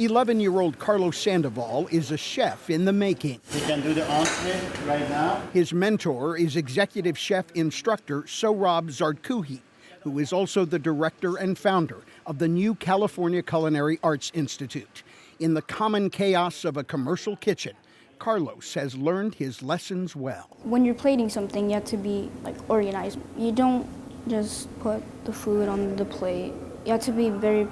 11-year-old Carlos Sandoval is a chef in the making. He can do the entree right now. His mentor is executive chef instructor Sohrab Zardkuhi, who is also the director and founder of the new California Culinary Arts Institute. In the common chaos of a commercial kitchen, Carlos has learned his lessons well. When you're plating something, you have to be organized. You don't just put the food on the plate. You have to be very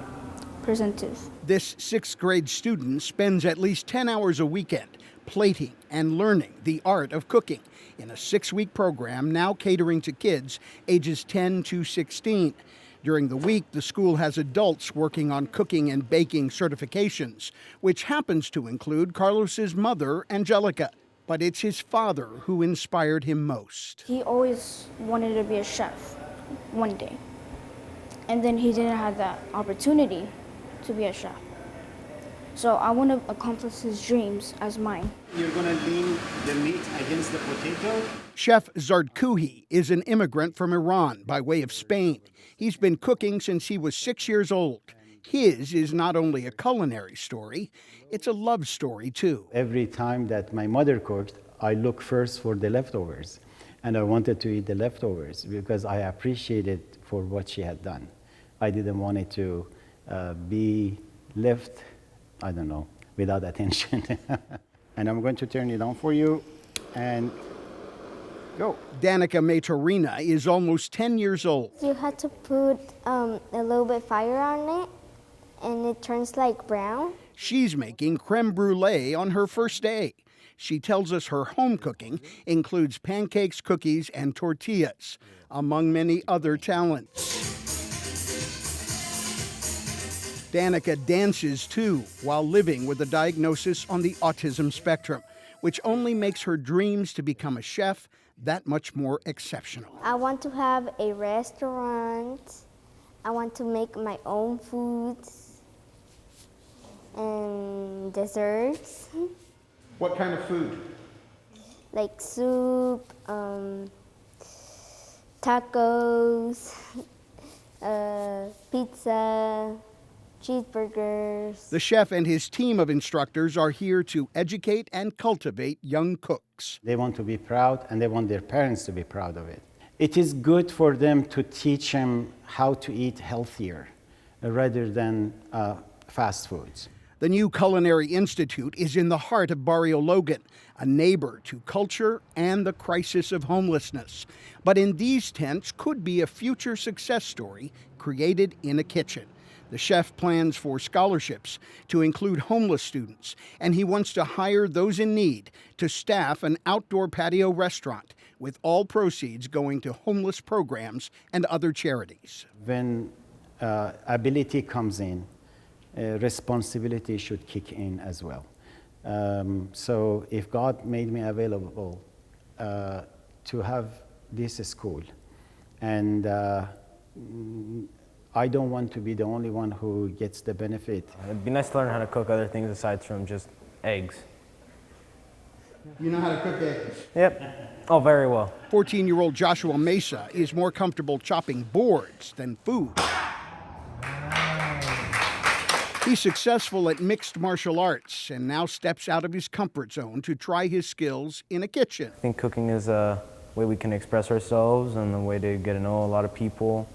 presentive. This 6th grade student spends at least 10 hours a weekend plating and learning the art of cooking in a 6-week program now catering to kids ages 10 to 16. During the week, the school has adults working on cooking and baking certifications, which happens to include Carlos's mother, Angelica. But it's his father who inspired him most. He always wanted to be a chef one day. And then he didn't have that opportunity to be a chef. So I want to accomplish his dreams as mine. You're going to lean the meat against the potato. Chef Zardkuhi is an immigrant from Iran by way of Spain. He's been cooking since he was 6 years old. His is not only a culinary story, it's a love story too. Every time that my mother cooked, I look first for the leftovers. And I wanted to eat the leftovers because I appreciated for what she had done. I didn't want it to be left, I don't know, without attention. And I'm going to turn it on for you and go. Danica Maitorina is almost 10 years old. You had to put a little bit fire on it and it turns like brown. She's making creme brulee on her first day. She tells us her home cooking includes pancakes, cookies, and tortillas, among many other talents. Danica dances, too, while living with a diagnosis on the autism spectrum, which only makes her dreams to become a chef that much more exceptional. I want to have a restaurant. I want to make my own foods and desserts. What kind of food? Like soup, tacos, pizza, cheeseburgers. The chef and his team of instructors are here to educate and cultivate young cooks. They want to be proud and they want their parents to be proud of it. It is good for them to teach them how to eat healthier rather than fast foods. The new Culinary Institute is in the heart of Barrio Logan, a neighbor to culture and the crisis of homelessness. But in these tents could be a future success story created in a kitchen. The chef plans for scholarships to include homeless students, and he wants to hire those in need to staff an outdoor patio restaurant, with all proceeds going to homeless programs and other charities. When ability comes in, responsibility should kick in as well. So if God made me available to have this school, and I don't want to be the only one who gets the benefit. It'd be nice to learn how to cook other things aside from just eggs. You know how to cook eggs? Yep. Oh, very well. 14-year-old Joshua Mesa is more comfortable chopping boards than food. He's successful at mixed martial arts and now steps out of his comfort zone to try his skills in a kitchen. I think cooking is a way we can express ourselves and a way to get to know a lot of people,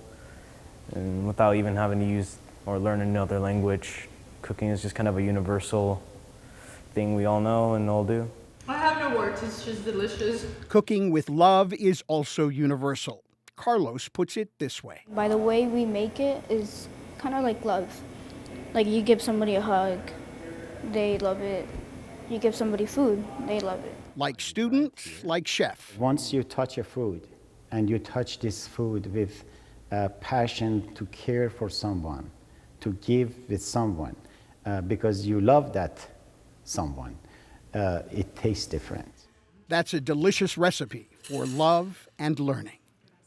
and without even having to use or learn another language. Cooking is just kind of a universal thing we all know and all do. I have no words, it's just delicious. Cooking with love is also universal. Carlos puts it this way. By the way we make it is kind of like love. Like you give somebody a hug, they love it. You give somebody food, they love it. Like student, like chef. Once you touch a food, and you touch this food with passion to care for someone, to give with someone, because you love that someone, it tastes different. That's a delicious recipe for love and learning.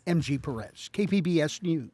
M.G. Perez, KPBS News.